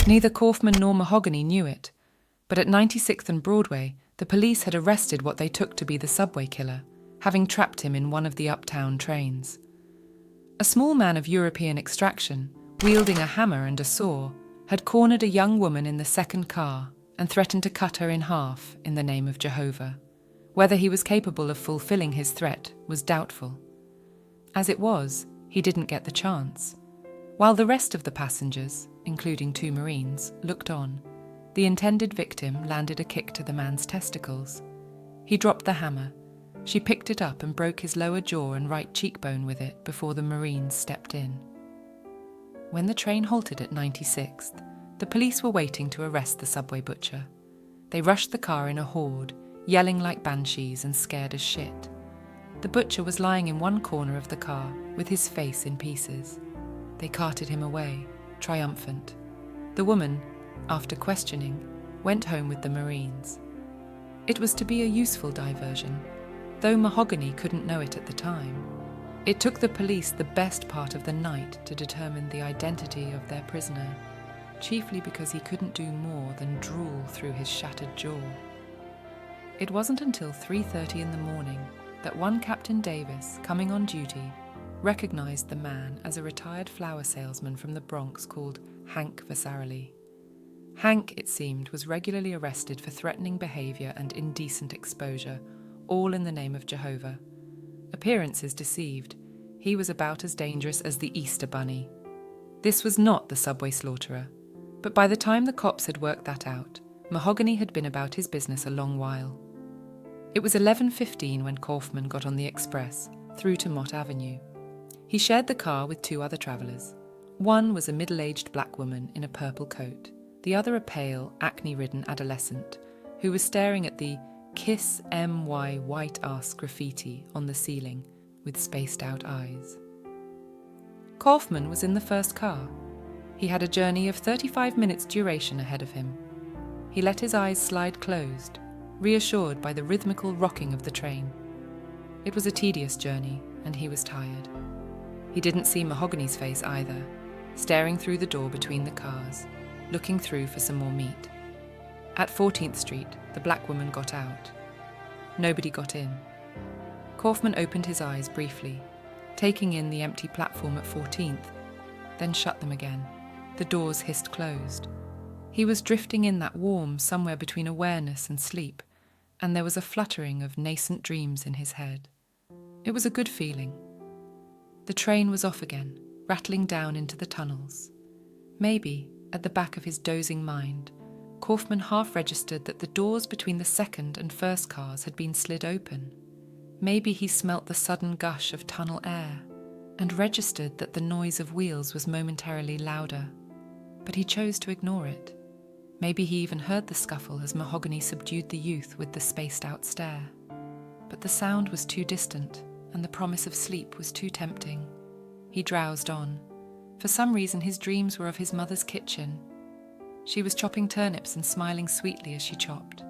Neither Kaufman nor Mahogany knew it, but at 96th and Broadway, the police had arrested what they took to be the subway killer, having trapped him in one of the uptown trains. A small man of European extraction, wielding a hammer and a saw, had cornered a young woman in the second car and threatened to cut her in half in the name of Jehovah. Whether he was capable of fulfilling his threat was doubtful. As it was, he didn't get the chance. While the rest of the passengers, including 2 Marines, looked on, the intended victim landed a kick to the man's testicles. He dropped the hammer. She picked it up and broke his lower jaw and right cheekbone with it before the Marines stepped in. When the train halted at 96th, the police were waiting to arrest the subway butcher. They rushed the car in a horde, yelling like banshees and scared as shit. The butcher was lying in one corner of the car with his face in pieces. They carted him away, triumphant. The woman, after questioning, went home with the Marines. It was to be a useful diversion, though Mahogany couldn't know it at the time. It took the police the best part of the night to determine the identity of their prisoner, chiefly because he couldn't do more than drool through his shattered jaw. It wasn't until 3:30 in the morning that one Captain Davis, coming on duty, recognized the man as a retired flower salesman from the Bronx called Hank Vasarely. Hank, it seemed, was regularly arrested for threatening behavior and indecent exposure, all in the name of Jehovah. Appearances deceived. He was about as dangerous as the Easter Bunny. This was not the subway slaughterer, but by the time the cops had worked that out, Mahogany had been about his business a long while. It was 11:15 when Kaufman got on the express, through to Mott Avenue. He shared the car with 2 other travellers. One was a middle-aged black woman in a purple coat, the other a pale, acne-ridden adolescent, who was staring at the "Kiss MY White Ass" graffiti on the ceiling with spaced-out eyes. Kaufman was in the first car. He had a journey of 35 minutes duration ahead of him. He let his eyes slide closed, reassured by the rhythmical rocking of the train. It was a tedious journey, and he was tired. He didn't see Mahogany's face either, staring through the door between the cars, looking through for some more meat. At 14th Street, the black woman got out. Nobody got in. Kaufman opened his eyes briefly, taking in the empty platform at 14th, then shut them again. The doors hissed closed. He was drifting in that warm somewhere between awareness and sleep, and there was a fluttering of nascent dreams in his head. It was a good feeling. The train was off again, rattling down into the tunnels. Maybe, at the back of his dozing mind, Kaufman half-registered that the doors between the second and first cars had been slid open. Maybe he smelt the sudden gush of tunnel air, and registered that the noise of wheels was momentarily louder. But he chose to ignore it. Maybe he even heard the scuffle as Mahogany subdued the youth with the spaced-out stare. But the sound was too distant, and the promise of sleep was too tempting. He drowsed on. For some reason his dreams were of his mother's kitchen. She was chopping turnips and smiling sweetly as she chopped.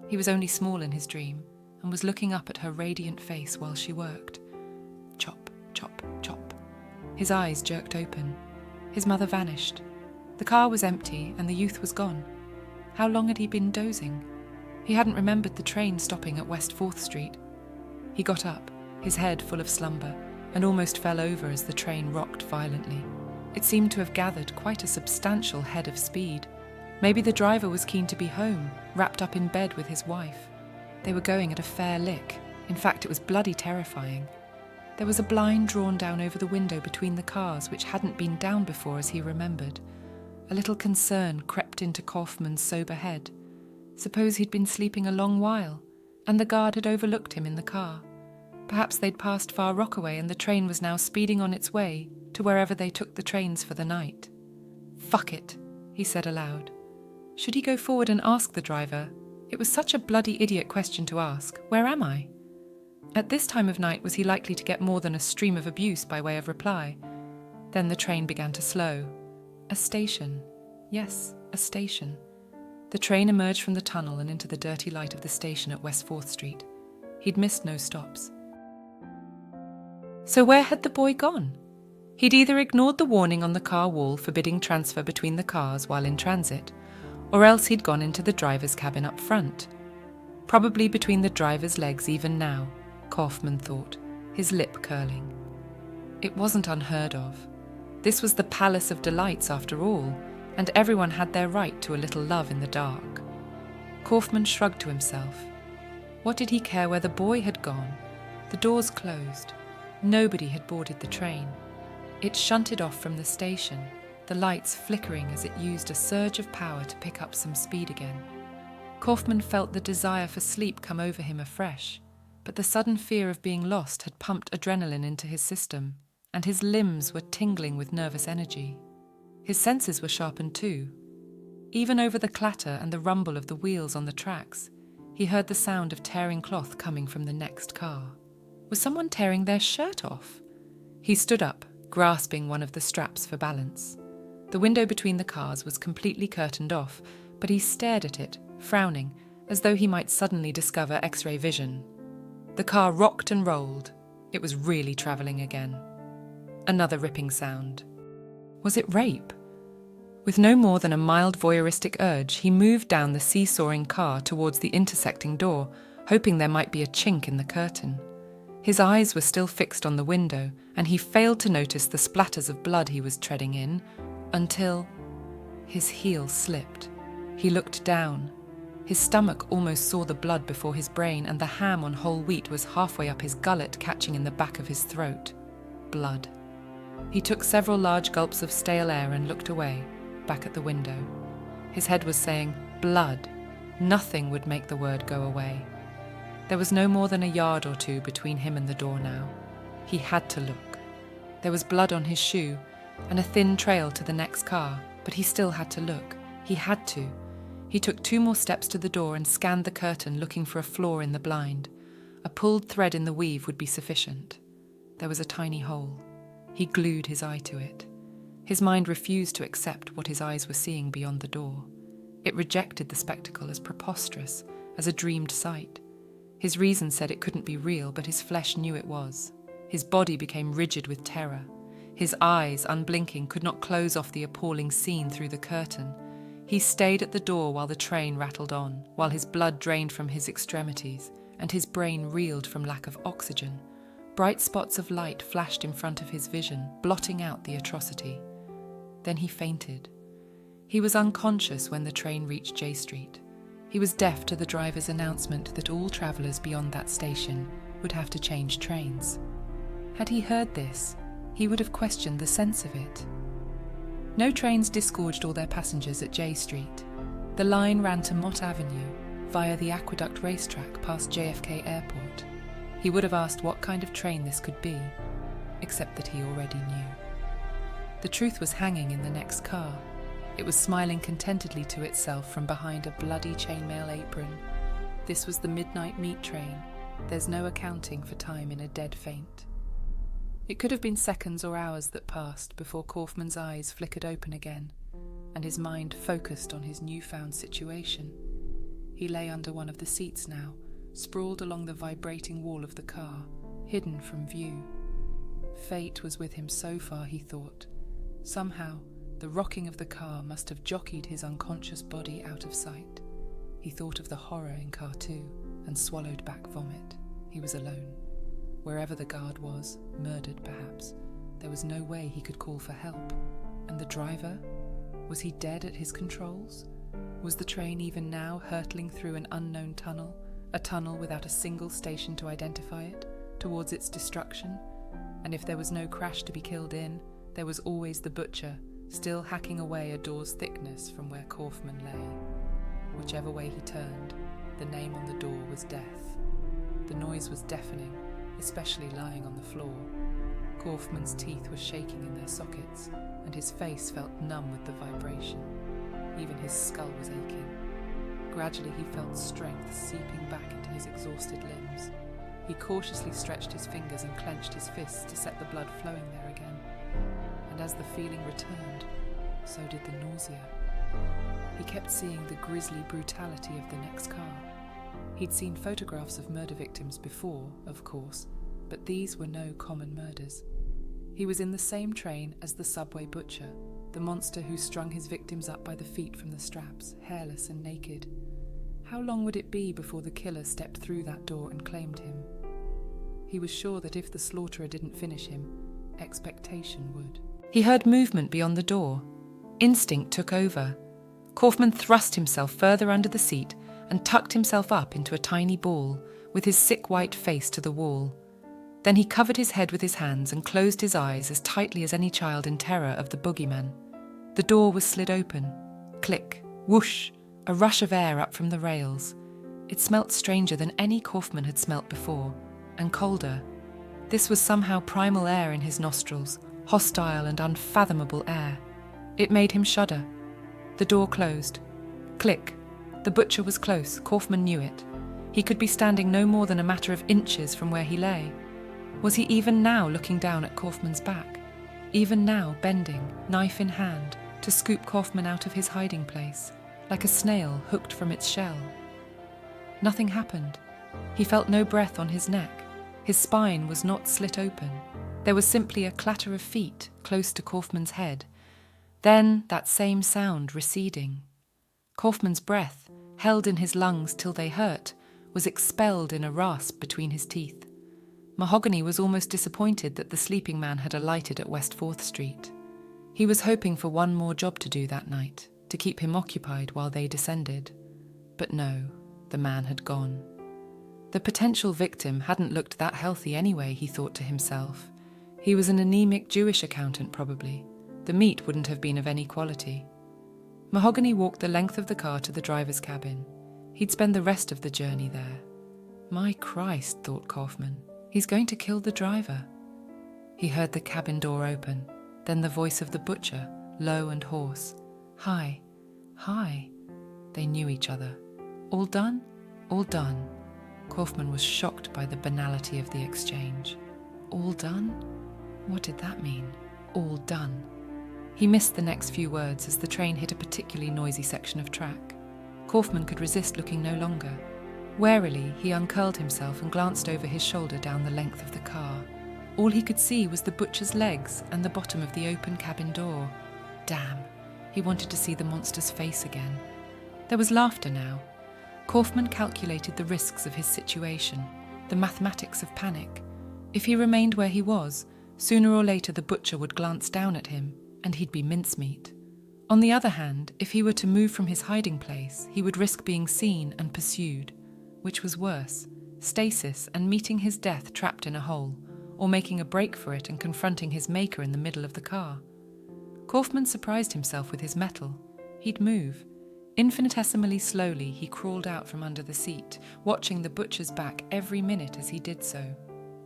He was only small in his dream, and was looking up at her radiant face while she worked. Chop, chop, chop. His eyes jerked open. His mother vanished. The car was empty, and the youth was gone. How long had he been dozing? He hadn't remembered the train stopping at West 4th Street. He got up, his head full of slumber, and almost fell over as the train rocked violently. It seemed to have gathered quite a substantial head of speed. Maybe the driver was keen to be home, wrapped up in bed with his wife. They were going at a fair lick. In fact, it was bloody terrifying. There was a blind drawn down over the window between the cars which hadn't been down before as he remembered. A little concern crept into Kaufman's sober head. Suppose he'd been sleeping a long while, and the guard had overlooked him in the car. Perhaps they'd passed Far Rockaway and the train was now speeding on its way to wherever they took the trains for the night. "Fuck it," he said aloud. Should he go forward and ask the driver? It was such a bloody idiot question to ask. Where am I? At this time of night was he likely to get more than a stream of abuse by way of reply? Then the train began to slow. A station. Yes, a station. The train emerged from the tunnel and into the dirty light of the station at West 4th Street. He'd missed no stops. So where had the boy gone? He'd either ignored the warning on the car wall forbidding transfer between the cars while in transit, or else he'd gone into the driver's cabin up front. Probably between the driver's legs even now, Kaufman thought, his lip curling. It wasn't unheard of. This was the Palace of Delights after all, and everyone had their right to a little love in the dark. Kaufman shrugged to himself. What did he care where the boy had gone? The doors closed. Nobody had boarded the train. It shunted off from the station, the lights flickering as it used a surge of power to pick up some speed again. Kaufman felt the desire for sleep come over him afresh, but the sudden fear of being lost had pumped adrenaline into his system, and his limbs were tingling with nervous energy. His senses were sharpened too. Even over the clatter and the rumble of the wheels on the tracks, he heard the sound of tearing cloth coming from the next car. Was someone tearing their shirt off? He stood up, grasping one of the straps for balance. The window between the cars was completely curtained off, but he stared at it, frowning, as though he might suddenly discover X-ray vision. The car rocked and rolled. It was really travelling again. Another ripping sound. Was it rape? With no more than a mild voyeuristic urge, he moved down the seesawing car towards the intersecting door, hoping there might be a chink in the curtain. His eyes were still fixed on the window, and he failed to notice the splatters of blood he was treading in, until his heel slipped. He looked down. His stomach almost saw the blood before his brain, and the ham on whole wheat was halfway up his gullet, catching in the back of his throat. Blood. He took several large gulps of stale air and looked away, back at the window. His head was saying, blood. Nothing would make the word go away. There was no more than a yard or two between him and the door now. He had to look. There was blood on his shoe, and a thin trail to the next car, but he still had to look. He had to. He took 2 more steps to the door and scanned the curtain, looking for a flaw in the blind. A pulled thread in the weave would be sufficient. There was a tiny hole. He glued his eye to it. His mind refused to accept what his eyes were seeing beyond the door. It rejected the spectacle as preposterous, as a dreamed sight. His reason said it couldn't be real, but his flesh knew it was. His body became rigid with terror. His eyes, unblinking, could not close off the appalling scene through the curtain. He stayed at the door while the train rattled on, while his blood drained from his extremities, and his brain reeled from lack of oxygen. Bright spots of light flashed in front of his vision, blotting out the atrocity. Then he fainted. He was unconscious when the train reached J Street. He was deaf to the driver's announcement that all travellers beyond that station would have to change trains. Had he heard this, he would have questioned the sense of it. No trains disgorged all their passengers at J Street. The line ran to Mott Avenue via the Aqueduct racetrack past JFK Airport. He would have asked what kind of train this could be, except that he already knew. The truth was hanging in the next car. It was smiling contentedly to itself from behind a bloody chainmail apron. This was the midnight meat train. There's no accounting for time in a dead faint. It could have been seconds or hours that passed before Kaufman's eyes flickered open again, and his mind focused on his newfound situation. He lay under one of the seats now, sprawled along the vibrating wall of the car, hidden from view. Fate was with him so far, he thought. Somehow, the rocking of the car must have jockeyed his unconscious body out of sight. He thought of the horror in car 2 and swallowed back vomit. He was alone. Wherever the guard was, murdered perhaps, there was no way he could call for help. And the driver? Was he dead at his controls? Was the train even now hurtling through an unknown tunnel, a tunnel without a single station to identify it, towards its destruction? And if there was no crash to be killed in, there was always the butcher, still hacking away a door's thickness from where Kaufman lay. Whichever way he turned, the name on the door was death. The noise was deafening, especially lying on the floor. Kaufman's teeth were shaking in their sockets, and his face felt numb with the vibration. Even his skull was aching. Gradually he felt strength seeping back into his exhausted limbs. He cautiously stretched his fingers and clenched his fists to set the blood flowing there again. And as the feeling returned, so did the nausea. He kept seeing the grisly brutality of the next car. He'd seen photographs of murder victims before, of course, but these were no common murders. He was in the same train as the subway butcher, the monster who strung his victims up by the feet from the straps, hairless and naked. How long would it be before the killer stepped through that door and claimed him? He was sure that if the slaughterer didn't finish him, expectation would. He heard movement beyond the door. Instinct took over. Kaufman thrust himself further under the seat and tucked himself up into a tiny ball, with his sick white face to the wall. Then he covered his head with his hands and closed his eyes as tightly as any child in terror of the boogeyman. The door was slid open. Click, whoosh, a rush of air up from the rails. It smelt stranger than any Kaufman had smelt before, and colder. This was somehow primal air in his nostrils, hostile and unfathomable air. It made him shudder. The door closed. Click. The butcher was close, Kaufman knew it. He could be standing no more than a matter of inches from where he lay. Was he even now looking down at Kaufman's back? Even now bending, knife in hand, to scoop Kaufman out of his hiding place, like a snail hooked from its shell? Nothing happened. He felt no breath on his neck. His spine was not slit open. There was simply a clatter of feet close to Kaufman's head. Then that same sound receding. Kaufman's breath, held in his lungs till they hurt, was expelled in a rasp between his teeth. Mahogany was almost disappointed that the sleeping man had alighted at West 4th Street. He was hoping for one more job to do that night, to keep him occupied while they descended. But no, the man had gone. The potential victim hadn't looked that healthy anyway, he thought to himself. He was an anemic Jewish accountant, probably. The meat wouldn't have been of any quality. Mahogany walked the length of the car to the driver's cabin. He'd spend the rest of the journey there. My Christ, thought Kaufman, he's going to kill the driver. He heard the cabin door open, then the voice of the butcher, low and hoarse. Hi, hi. They knew each other. All done? All done. Kaufman was shocked by the banality of the exchange. All done? What did that mean? All done. He missed the next few words as the train hit a particularly noisy section of track. Kaufman could resist looking no longer. Warily, he uncurled himself and glanced over his shoulder down the length of the car. All he could see was the butcher's legs and the bottom of the open cabin door. Damn, he wanted to see the monster's face again. There was laughter now. Kaufman calculated the risks of his situation, the mathematics of panic. If he remained where he was, sooner or later the butcher would glance down at him, and he'd be mincemeat. On the other hand, if he were to move from his hiding place, he would risk being seen and pursued, which was worse, stasis and meeting his death trapped in a hole, or making a break for it and confronting his maker in the middle of the car. Kaufman surprised himself with his mettle. He'd move. Infinitesimally slowly, he crawled out from under the seat, watching the butcher's back every minute as he did so.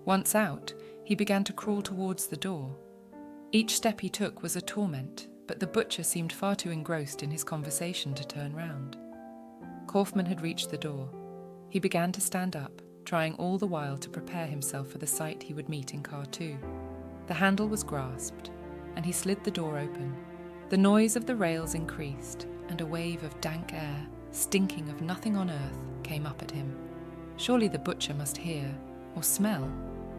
Once out, he began to crawl towards the door. Each step he took was a torment, but the butcher seemed far too engrossed in his conversation to turn round. Kaufman had reached the door. He began to stand up, trying all the while to prepare himself for the sight he would meet in car 2. The handle was grasped, and he slid the door open. The noise of the rails increased, and a wave of dank air, stinking of nothing on earth, came up at him. Surely the butcher must hear, or smell.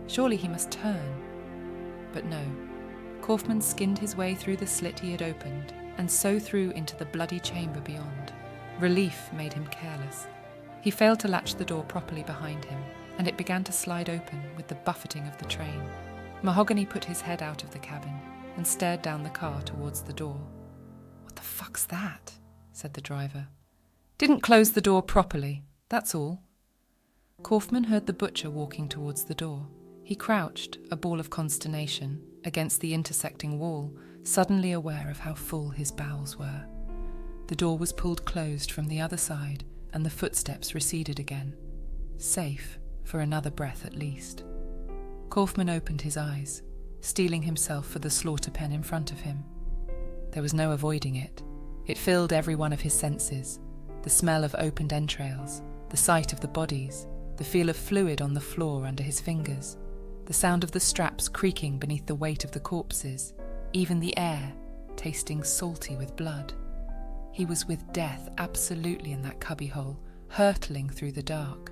Surely he must turn. But no. Kaufman skinned his way through the slit he had opened, and so through into the bloody chamber beyond. Relief made him careless. He failed to latch the door properly behind him, and it began to slide open with the buffeting of the train. Mahogany put his head out of the cabin and stared down the car towards the door. "What the fuck's that?" said the driver. "Didn't close the door properly, that's all." Kaufman heard the butcher walking towards the door. He crouched, a ball of consternation, against the intersecting wall, suddenly aware of how full his bowels were. The door was pulled closed from the other side, and the footsteps receded again. Safe, for another breath at least. Kaufman opened his eyes, steeling himself for the slaughter pen in front of him. There was no avoiding it. It filled every one of his senses. The smell of opened entrails, the sight of the bodies, the feel of fluid on the floor under his fingers, the sound of the straps creaking beneath the weight of the corpses, even the air, tasting salty with blood. He was with death absolutely in that cubbyhole, hurtling through the dark.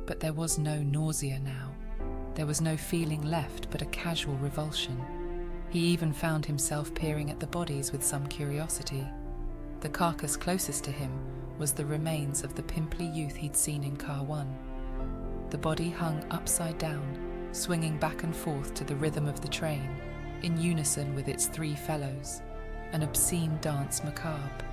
But there was no nausea now. There was no feeling left but a casual revulsion. He even found himself peering at the bodies with some curiosity. The carcass closest to him was the remains of the pimply youth he'd seen in car 1. The body hung upside down, swinging back and forth to the rhythm of the train, in unison with its 3 fellows, an obscene dance macabre.